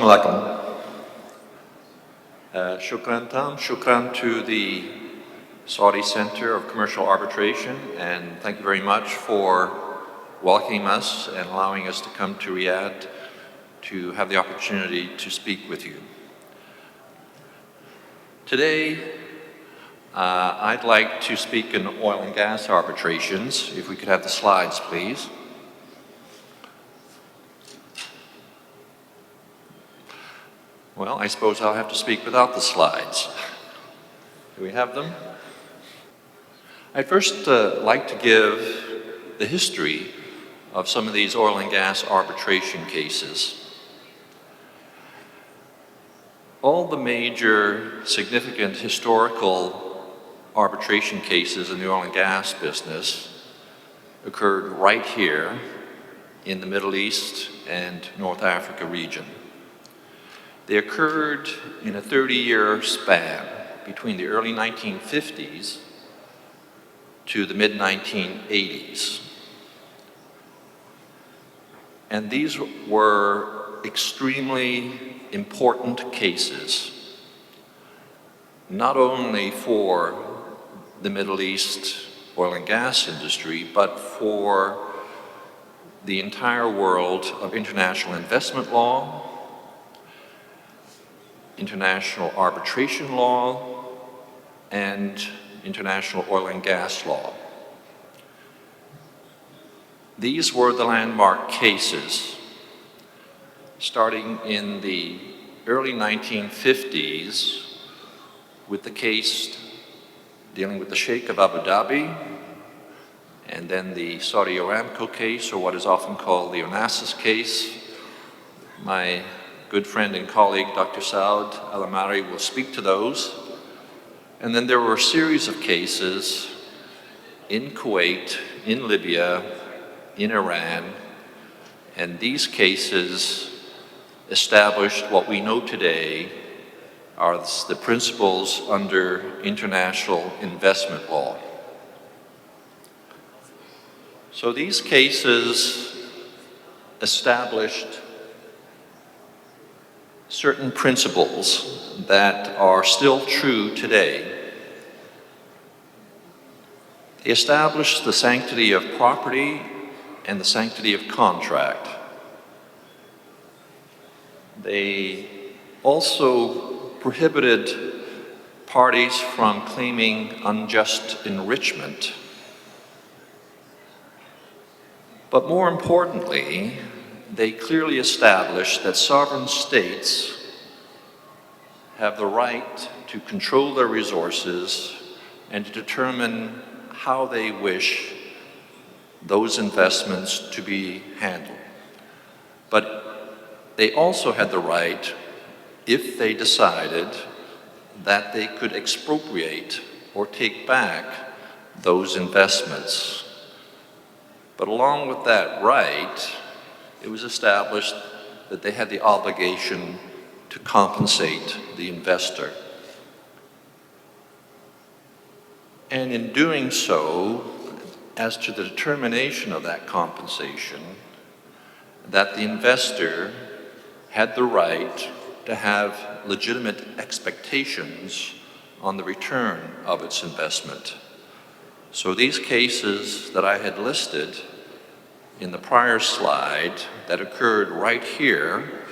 Assalamu alaikum. Shukran tam, shukran to the Saudi Center of Commercial Arbitration, and thank you very much for welcoming us and allowing us to come to Riyadh to have the opportunity to speak with you. Today, I'd like to speak in oil and gas arbitrations. If we could have the slides, please. Well, I suppose I'll have to speak without the slides. Do we have them? I'd first like to give the history of some of these oil and gas arbitration cases. All the major significant historical arbitration cases in the oil and gas business occurred right here in the Middle East and North Africa region. They occurred in a 30-year span between the early 1950s to the mid-1980s. And these were extremely important cases, not only for the Middle East oil and gas industry, but for the entire world of international investment law, international arbitration law, and international oil and gas law. These were the landmark cases, starting in the early 1950s with the case dealing with the Sheikh of Abu Dhabi, and then the Saudi Aramco case, or what is often called the Onassis case. My good friend and colleague, Dr. Saud Al-Amari, will speak to those. And then there were a series of cases in Kuwait, in Libya, in Iran, and these cases established what we know today are the principles under international investment law. So these cases established certain principles that are still true today. They established the sanctity of property and the sanctity of contract. They also prohibited parties from claiming unjust enrichment. But more importantly, they clearly established that sovereign states have the right to control their resources and to determine how they wish those investments to be handled. But they also had the right, if they decided, that they could expropriate or take back those investments. But along with that right, it was established that they had the obligation to compensate the investor. And in doing so, as to the determination of that compensation, that the investor had the right to have legitimate expectations on the return of its investment. So these cases that I had listed in the prior slide that occurred right here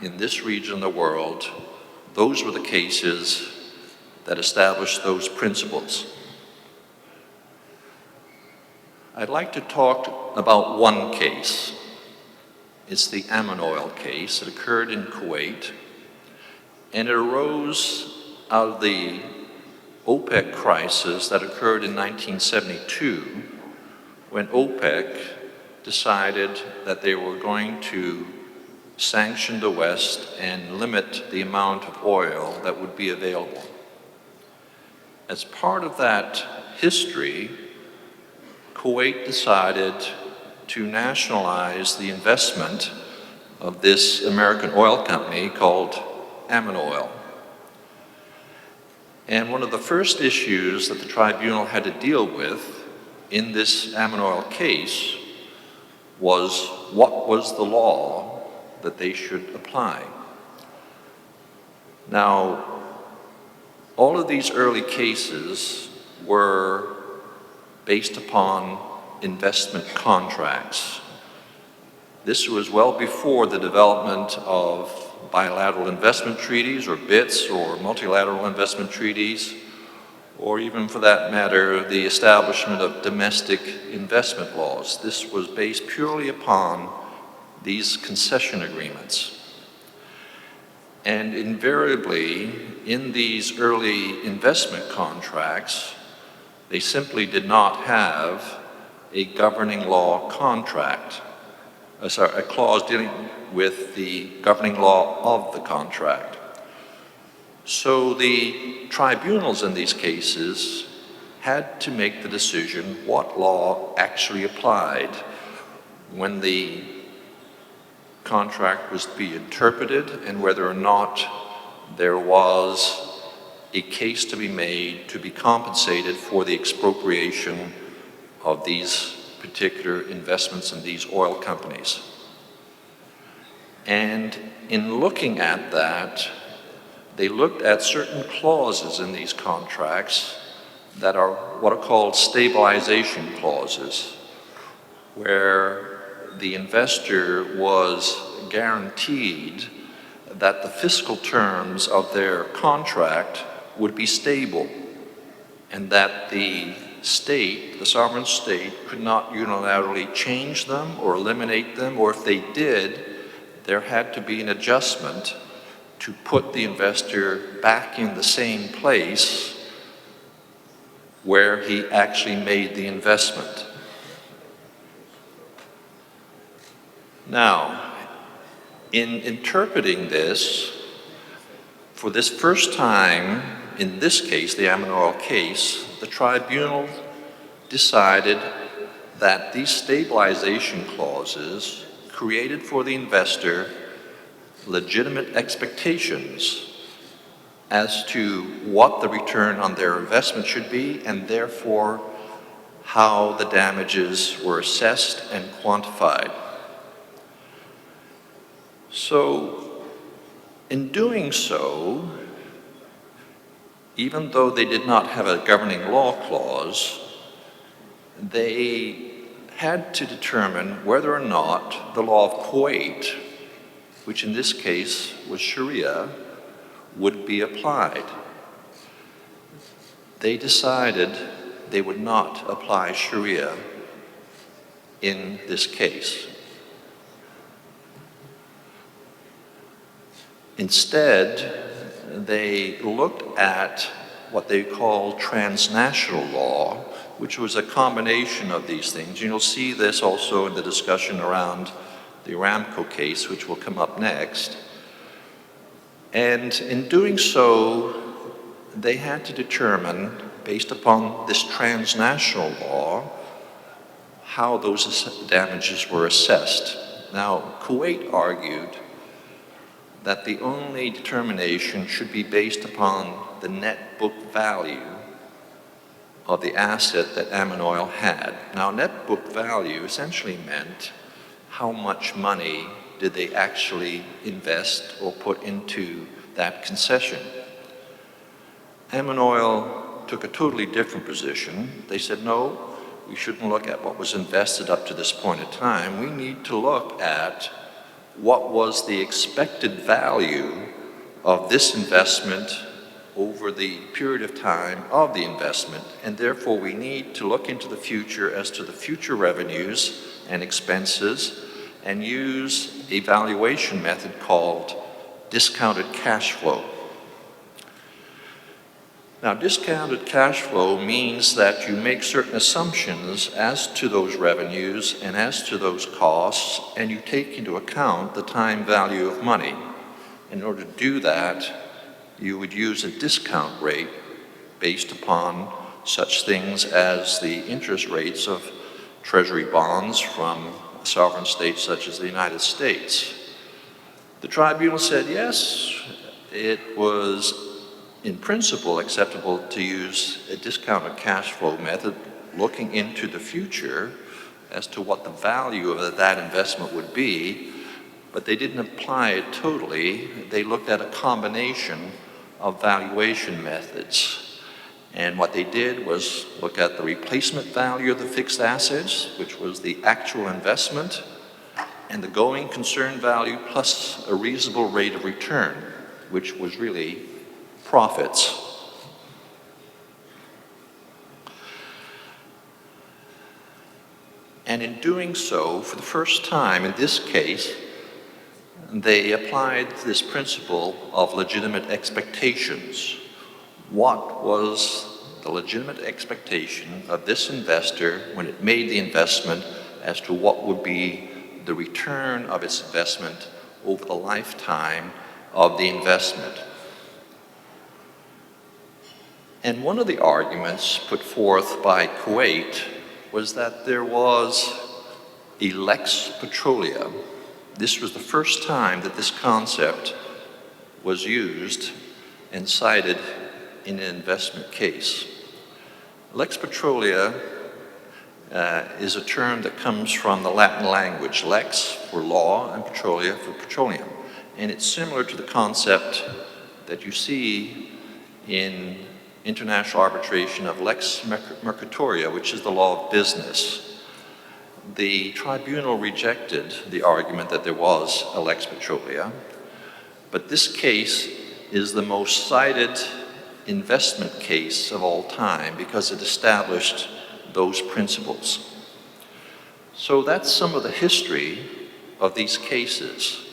in this region of the world, those were the cases that established those principles. I'd like to talk about one case. It's the Ammon oil case. It occurred in Kuwait, and it arose out of the OPEC crisis that occurred in 1972, when OPEC decided that they were going to sanction the West and limit the amount of oil that would be available. As part of that history, Kuwait decided to nationalize the investment of this American oil company called Ammon Oil. And one of the first issues that the tribunal had to deal with in this Ammon Oil case was what was the law that they should apply. Now, all of these early cases were based upon investment contracts. This was well before the development of bilateral investment treaties, or BITs, or multilateral investment treaties, or even for that matter, the establishment of domestic investment laws. This was based purely upon these concession agreements. And invariably, in these early investment contracts, they simply did not have a governing law contract, a clause dealing with the governing law of the contract. So the tribunals in these cases had to make the decision what law actually applied when the contract was to be interpreted, and whether or not there was a case to be made to be compensated for the expropriation of these particular investments in these oil companies. And in looking at that, they looked at certain clauses in these contracts that are what are called stabilization clauses, where the investor was guaranteed that the fiscal terms of their contract would be stable, and that the state, the sovereign state, could not unilaterally change them or eliminate them, or if they did, there had to be an adjustment to put the investor back in the same place where he actually made the investment. Now, in interpreting this, for this first time, in this case, the Ammon Oil case, the tribunal decided that these stabilization clauses created for the investor legitimate expectations as to what the return on their investment should be, and therefore how the damages were assessed and quantified. So, in doing so, even though they did not have a governing law clause, they had to determine whether or not the law of Kuwait, which in this case was Sharia, would be applied. They decided they would not apply Sharia in this case. Instead, they looked at what they call transnational law, which was a combination of these things. You'll see this also in the discussion around the Aramco case, which will come up next. And in doing so, they had to determine, based upon this transnational law, how those damages were assessed. Now, Kuwait argued that the only determination should be based upon the net book value of the asset that Ammon Oil had. Now, net book value essentially meant how much money did they actually invest or put into that concession. Ammon Oil took a totally different position. They said, no, we shouldn't look at what was invested up to this point in time. We need to look at what was the expected value of this investment over the period of time of the investment, and therefore we need to look into the future as to the future revenues and expenses and use a valuation method called discounted cash flow. Now, discounted cash flow means that you make certain assumptions as to those revenues and as to those costs, and you take into account the time value of money. In order to do that, you would use a discount rate based upon such things as the interest rates of treasury bonds from a sovereign state such as the United States. The tribunal said, yes, it was in principle acceptable to use a discounted cash flow method looking into the future as to what the value of that investment would be, but they didn't apply it totally. They looked at a combination of valuation methods. And what they did was look at the replacement value of the fixed assets, which was the actual investment, and the going concern value plus a reasonable rate of return, which was really profits. And in doing so, for the first time in this case, they applied this principle of legitimate expectations. What was the legitimate expectation of this investor when it made the investment as to what would be the return of its investment over the lifetime of the investment? And one of the arguments put forth by Kuwait was that there was a lex Petroleum. This was the first time that this concept was used and cited in an investment case. Lex Petroleum is a term that comes from the Latin language, lex for law and petrolia for petroleum. And it's similar to the concept that you see in international arbitration of lex mercatoria, which is the law of business. The tribunal rejected the argument that there was a lex Petroleum, but this case is the most cited investment case of all time because it established those principles. So that's some of the history of these cases.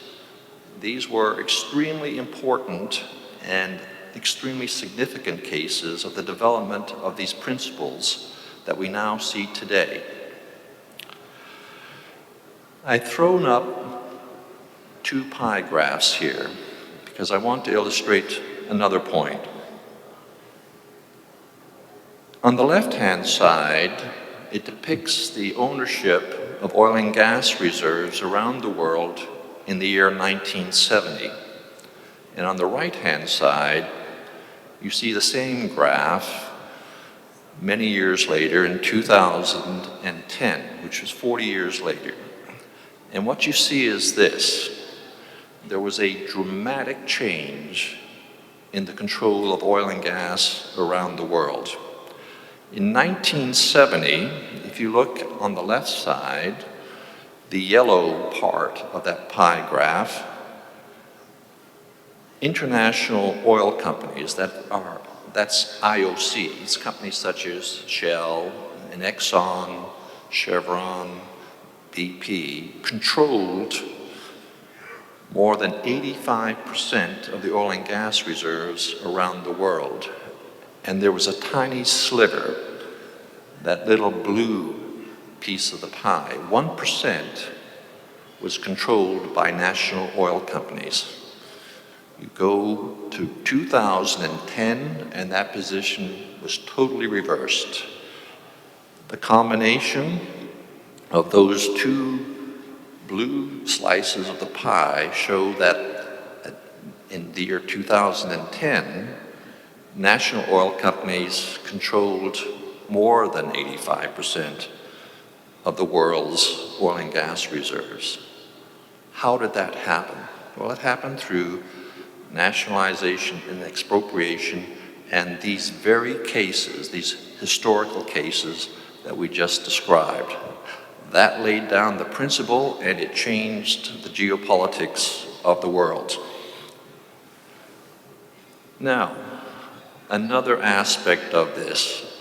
These were extremely important and extremely significant cases of the development of these principles that we now see today. I've thrown up two pie graphs here because I want to illustrate another point. On the left-hand side, it depicts the ownership of oil and gas reserves around the world in the year 1970. And on the right-hand side, you see the same graph many years later in 2010, which was 40 years later. And what you see is this. There was a dramatic change in the control of oil and gas around the world. In 1970, if you look on the left side, the yellow part of that pie graph, international oil companies that's IOCs, companies such as Shell and Exxon, Chevron, BP, controlled more than 85% of the oil and gas reserves around the world. And there was a tiny sliver, that little blue piece of the pie, 1% was controlled by national oil companies. You go to 2010, and that position was totally reversed. The combination of those two blue slices of the pie show that in the year 2010, national oil companies controlled more than 85% of the world's oil and gas reserves. How did that happen? Well, it happened through nationalization and expropriation, and these very cases, these historical cases that we just described. That laid down the principle, and it changed the geopolitics of the world. Now, another aspect of this,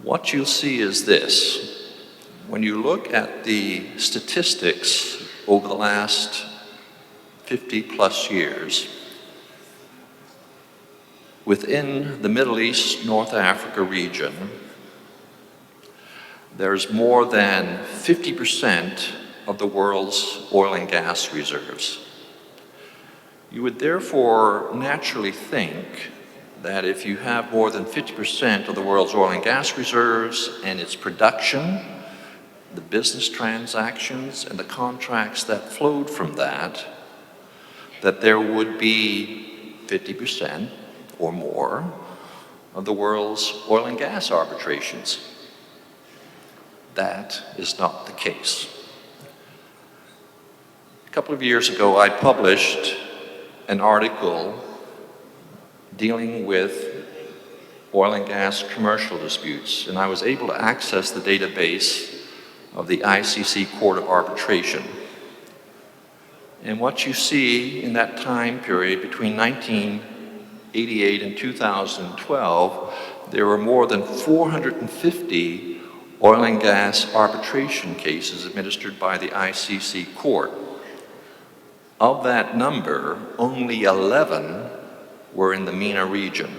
what you'll see is this. When you look at the statistics over the last 50 plus years, within the Middle East, North Africa region, there's more than 50% of the world's oil and gas reserves. You would therefore naturally think that if you have more than 50% of the world's oil and gas reserves and its production, the business transactions and the contracts that flowed from that there would be 50% or more of the world's oil and gas arbitrations. That is not the case. A couple of years ago, I published an article dealing with oil and gas commercial disputes, and I was able to access the database of the ICC Court of Arbitration. And what you see in that time period between 1988 and 2012, there were more than 450 oil and gas arbitration cases administered by the ICC Court. Of that number, only 11 were in the MENA region.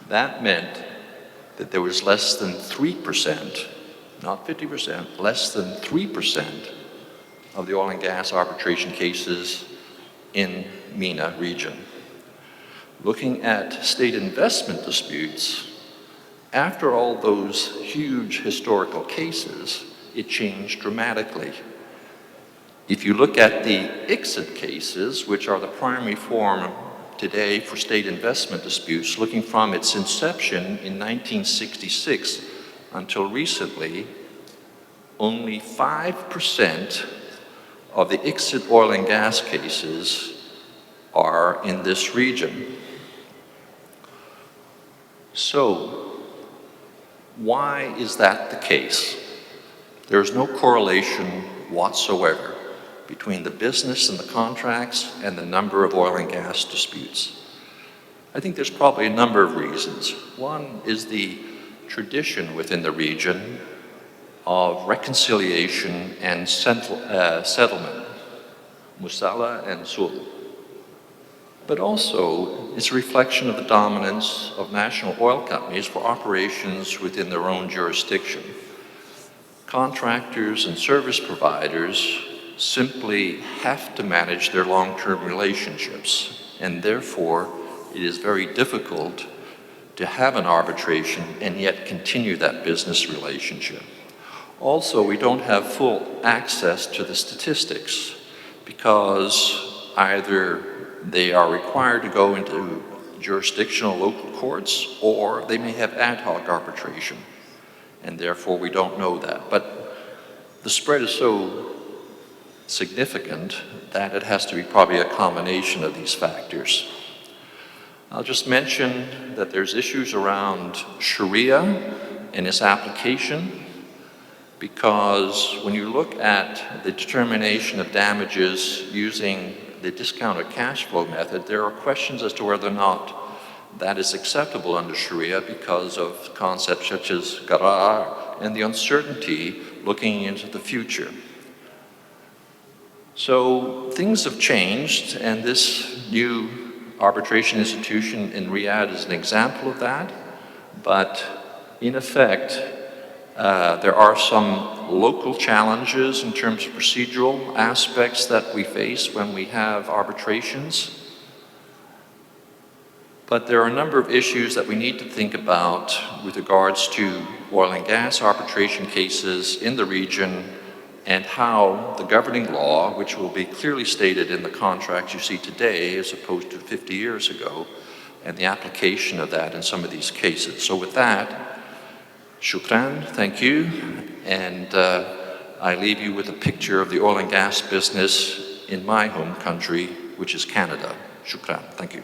That meant that there was less than 3%, not 50%, less than 3% of the oil and gas arbitration cases in MENA region. Looking at state investment disputes, after all those huge historical cases, it changed dramatically. If you look at the ICSID cases, which are the primary forum today for state investment disputes, looking from its inception in 1966 until recently, only 5% of the ICSID oil and gas cases are in this region. So, why is that the case? There is no correlation whatsoever between the business and the contracts and the number of oil and gas disputes. I think there's probably a number of reasons. One is the tradition within the region of reconciliation and settlement, musala and sul. But also, it's a reflection of the dominance of national oil companies for operations within their own jurisdiction. Contractors and service providers simply have to manage their long-term relationships, and therefore it is very difficult to have an arbitration and yet continue that business relationship. Also, we don't have full access to the statistics because either they are required to go into jurisdictional local courts or they may have ad hoc arbitration, and therefore we don't know that. But the spread is so significant that it has to be probably a combination of these factors. I'll just mention that there's issues around Sharia and its application, because when you look at the determination of damages using the discounted cash flow method, there are questions as to whether or not that is acceptable under Sharia because of concepts such as qarar and the uncertainty looking into the future. So things have changed, and this new arbitration institution in Riyadh is an example of that. But in effect, there are some local challenges in terms of procedural aspects that we face when we have arbitrations. But there are a number of issues that we need to think about with regards to oil and gas arbitration cases in the region and how the governing law, which will be clearly stated in the contracts you see today as opposed to 50 years ago, and the application of that in some of these cases. So with that, shukran, thank you, and I leave you with a picture of the oil and gas business in my home country, which is Canada. Shukran, thank you.